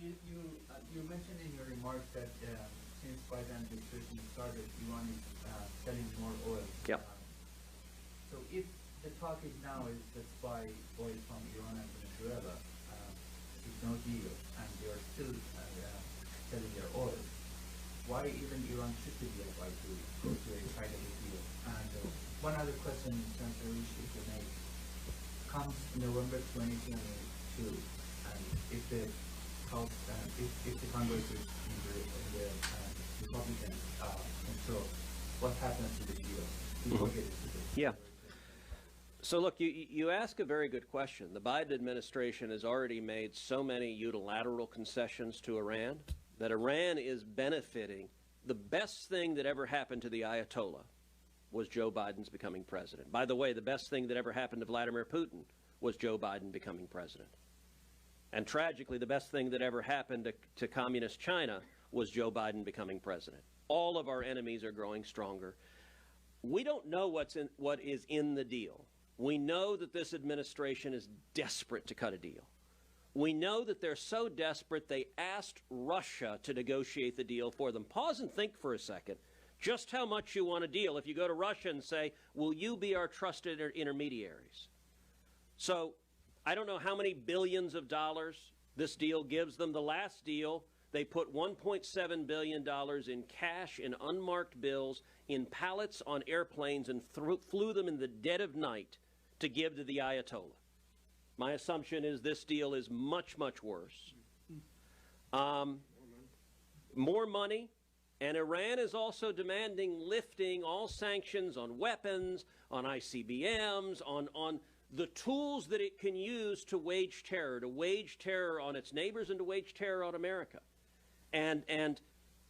You mentioned in your remarks that since Biden administration started, Iran is selling more oil. Yep. So if the talk is now is let's buy oil from Iran and Venezuela, with no deal, and they are still selling their oil, why even Iran should be able to go to a kind of a deal? And one other question, Senator Risch, if you may, comes November 2022, and if the House, if the Congress is in the Republican control, what happens to the deal? People get into this. Yeah. So look, you ask a very good question. The Biden administration has already made so many unilateral concessions to Iran that Iran is benefiting. The best thing that ever happened to the Ayatollah was Joe Biden's becoming president. By the way, the best thing that ever happened to Vladimir Putin was Joe Biden becoming president. And tragically, the best thing that ever happened to communist China was Joe Biden becoming president. All of our enemies are growing stronger. We don't know what is in the deal. We know that this administration is desperate to cut a deal. We know that they're so desperate they asked Russia to negotiate the deal for them. Pause and think for a second just how much you want a deal if you go to Russia and say, will you be our trusted intermediaries? So I don't know how many billions of dollars this deal gives them. The last deal, they put $1.7 billion in cash in unmarked bills in pallets on airplanes and flew them in the dead of night to give to the Ayatollah. My assumption is this deal is much, much worse. More money, and Iran is also demanding lifting all sanctions on weapons, on ICBMs, on the tools that it can use to wage terror on its neighbors and to wage terror on America. And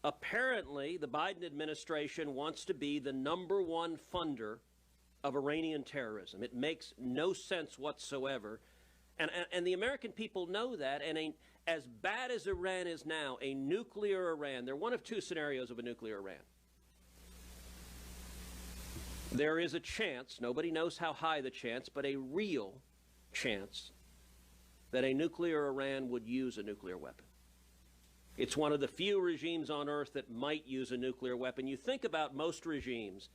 apparently the Biden administration wants to be the #1 funder of Iranian terrorism. It makes no sense whatsoever. And the American people know that. And as bad as Iran is now, a nuclear Iran, they're one of two scenarios of a nuclear Iran. There is a chance, nobody knows how high the chance, but a real chance that a nuclear Iran would use a nuclear weapon. It's one of the few regimes on earth that might use a nuclear weapon. You think about most regimes.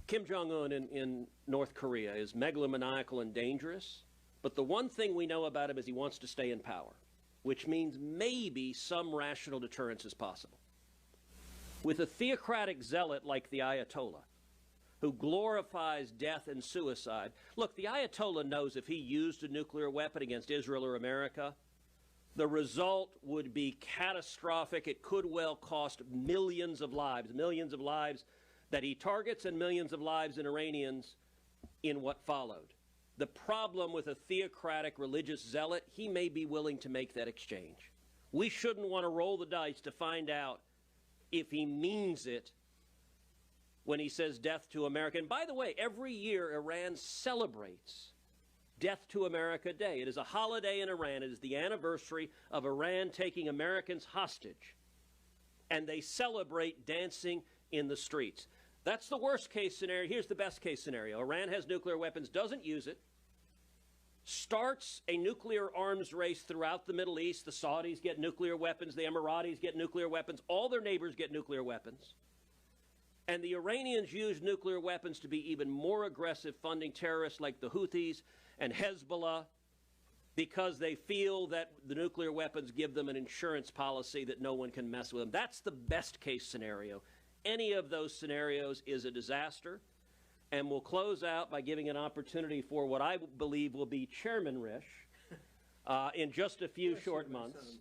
Kim Jong-un in North Korea is megalomaniacal and dangerous, but the one thing we know about him is he wants to stay in power, which means maybe some rational deterrence is possible. With a theocratic zealot like the Ayatollah, who glorifies death and suicide. Look, the Ayatollah knows if he used a nuclear weapon against Israel or America, the result would be catastrophic. It could well cost millions of lives that he targets and millions of lives in Iranians in what followed. The problem with a theocratic religious zealot, he may be willing to make that exchange. We shouldn't want to roll the dice to find out if he means it when he says death to America. And by the way, every year Iran celebrates Death to America Day. It is a holiday in Iran. It is the anniversary of Iran taking Americans hostage. And they celebrate dancing in the streets. That's the worst case scenario. Here's the best case scenario. Iran has nuclear weapons, doesn't use it, starts a nuclear arms race throughout the Middle East. The Saudis get nuclear weapons. The Emiratis get nuclear weapons. All their neighbors get nuclear weapons. And the Iranians use nuclear weapons to be even more aggressive, funding terrorists like the Houthis and Hezbollah because they feel that the nuclear weapons give them an insurance policy that no one can mess with them. That's the best case scenario. Any of those scenarios is a disaster. And we'll close out by giving an opportunity for what I believe will be Chairman Risch in just a few short months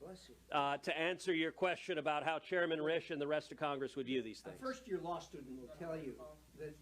to answer your question about how Chairman Risch and the rest of Congress would view these things. A first-year law student will tell you that